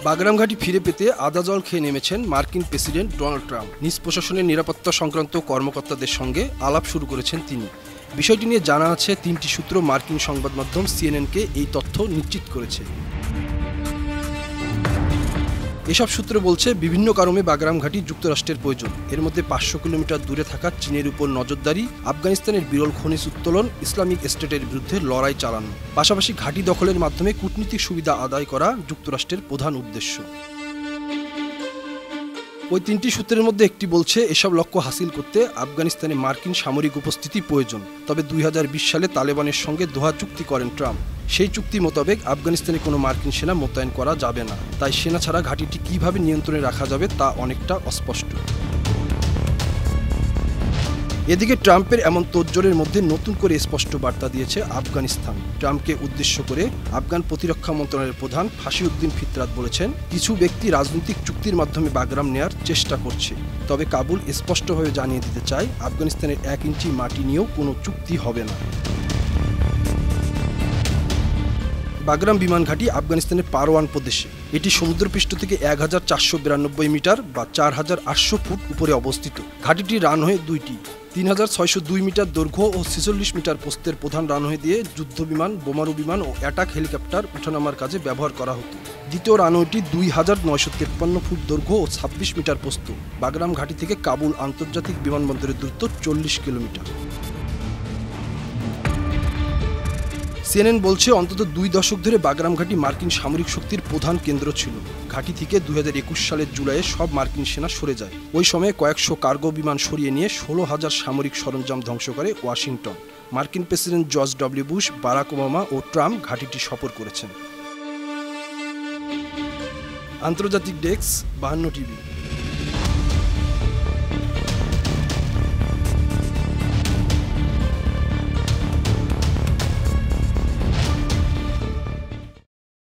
Bagram ঘাঁটি ফিরে পেতে আদা জল খেয়ে নেমেছেন মার্কিন প্রেসিডেন্ট ডোনাল্ড ট্রাম্প। নিজ প্রশাসনের নিরাপত্তা সংক্রান্ত কর্মকর্তাদের সঙ্গে আলাপ শুরু করেছেন তিনি। বিষয়টি নিয়ে জানা আছে, 3টি সূত্র মার্কিন সংবাদ মাধ্যম সিএনএনকে এই তথ্য নিশ্চিত করেছে। এসব সূত্র বলছে, বিভিন্ন কারণে বাগরাম ঘাঁটি যুক্তরাষ্ট্রের প্রয়োজন। এর মধ্যে 500 কিলোমিটার দূরে থাকা চীনের উপর নজরদারি, আফগানিস্তানের বিরল খনিজ উত্তোলন, ইসলামিক স্টেটের বিরুদ্ধে লড়াই চালানো, পাশাপাশি ঘাঁটি দখলের মাধ্যমে কূটনীতিক সুবিধা আদায় করা যুক্তরাষ্ট্রের প্রধান উদ্দেশ্য। ওই 3টি সূত্রের মধ্যে একটি বলছে, এসব লক্ষ্য হাসিল করতে আফগানিস্তানে মার্কিন সামরিক উপস্থিতি প্রয়োজন। তবে 2020 সালে তালেবানের সঙ্গে দোহা চুক্তি করেন ট্রাম্প। সেই চুক্তি মোতাবেক আফগানিস্তানে কোনো মার্কিন সেনা মোতায়েন করা যাবে না। তাই সেনা ছাড়া ঘাঁটিটি কীভাবে নিয়ন্ত্রণে রাখা যাবে তা অনেকটা অস্পষ্ট। এদিকে ট্রাম্পের এমন তোড়জোড়ের মধ্যে নতুন করে স্পষ্ট বার্তা দিয়েছে আফগানিস্তান। ট্রাম্পকে উদ্দেশ্য করে আফগান প্রতিরক্ষা মন্ত্রণালয়ের প্রধান ফাসিউদ্দিন ফিতরাত বলেছেন, কিছু ব্যক্তি রাজনৈতিক চুক্তির মাধ্যমে বাগরাম নেয়ার চেষ্টা করছে। তবে কাবুল স্পষ্টভাবে জানিয়ে দিতে চায়, আফগানিস্তানের 1 ইঞ্চি মাটি নিয়েও কোনো চুক্তি হবে না। বাগরাম বিমান ঘাঁটি আফগানিস্তানের পারওয়ান প্রদেশে। এটি সমুদ্রপৃষ্ঠ থেকে 1492 মিটার বা 4800 ফুট উপরে অবস্থিত। ঘাঁটিটির রানওয়ে 2টি, 3602 মিটার দৈর্ঘ্য ও 46 মিটার প্রস্থের প্রধান রানওয়ে দিয়ে যুদ্ধবিমান, বোমারু বিমান ও অ্যাটাক হেলিকপ্টার ওঠানামার কাজে ব্যবহার করা হতো। দ্বিতীয় রানওয়েটি 2953 ফুট দৈর্ঘ্য ও 26 মিটার প্রস্থ। বাগরাম ঘাঁটি থেকে কাবুল আন্তর্জাতিক বিমানবন্দরের দূরত্ব 40 কিলোমিটার। সিএনএন বলছে, অন্তত 2 দশক ধরে বাগরাম ঘাঁটি মার্কিন সামরিক শক্তির প্রধান কেন্দ্র ছিল। ঘাঁটি থেকে 2021 সালের জুলাইয়ে সব মার্কিন সেনা সরে যায়। ওই সময়ে কয়েকশো কার্গো বিমান সরিয়ে নিয়ে 16,000 সামরিক সরঞ্জাম ধ্বংস করে ওয়াশিংটন। মার্কিন president George W Bush, Barack Obama ও ট্রাম্প ঘাঁটিটি সফর করেছেন। আন্তর্জাতিক ডেস্ক, 52 টিভি।